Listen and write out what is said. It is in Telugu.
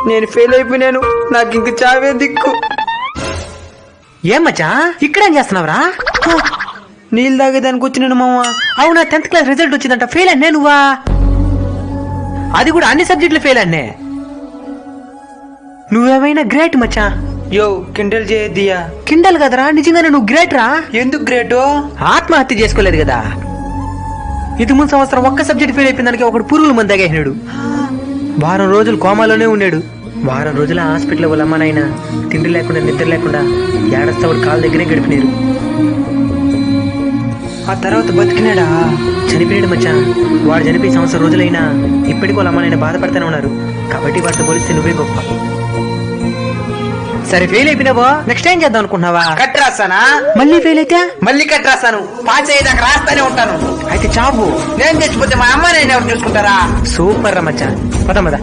నేను ఫెయిల్ అయిపోయినాను, నాకు ఇంక చావే దిక్కు. ఏం మచ్చా ఇక్కడేం చేస్తున్నావురా? నీళ్ళు తాగేదానికి వచ్చినాను మామ. అవునా, 10th క్లాస్ రిజల్ట్ వచ్చిందంట, ఫెయిల్ అన్నే నువ్వా? అది కూడా అన్ని సబ్జెక్టులు ఫెయిల్ అన్నే. నువ్వేమైనా గ్రేట్ మచ్చా. యో కిండల్ చేయద్దియా. కిండల్ కదరా, నిజంగానే నువ్వు గ్రేట్ రా. ఎందుకు గ్రేటు? ఆత్మహత్య చేసుకోలేదు కదా. ఇది ముందు సంవత్సరం ఒక్క సబ్జెక్ట్ ఫెయిల్ అయిపోయిన దానికి ఒకడు పురుగుల మందు తాగేసినాడు. వారం రోజులు కోమాలోనే ఉన్నాడు. వారం రోజుల హాస్పిటల్ వాళ్ళ అమ్మ నాయన తిండి లేకుండా నిద్ర లేకుండా ఏడస్తా వాడు కాళ్ళ దగ్గరే గడిపినారు. ఆ తర్వాత బతికినాడా? చనిపోయాడు మచ్చా. వాడు చనిపోయి సంవత్సరం రోజులైనా ఇప్పటికీ వాళ్ళ అమ్మ నాయన బాధపడుతూనే ఉన్నారు. కాబట్టి వాటితో పోలిస్తే నువ్వే గొప్ప. సరే ఫెయిల్ అయిపోయినావో, నెక్స్ట్ ఏం చేద్దాం అనుకుంటున్నావా? కట్ రాస్తానా? మళ్ళీ ఫెయిల్ అయితే మళ్ళీ కట్ రాస్తాను. పాస్ అయ్యేదాకా రాస్తానే ఉంటాను. అయితే చావు. నేను చచ్చిపోతే మా అమ్మ నేను ఎవరు చూసుకుంటారా? సూపర్ రా మచ్చా, పద.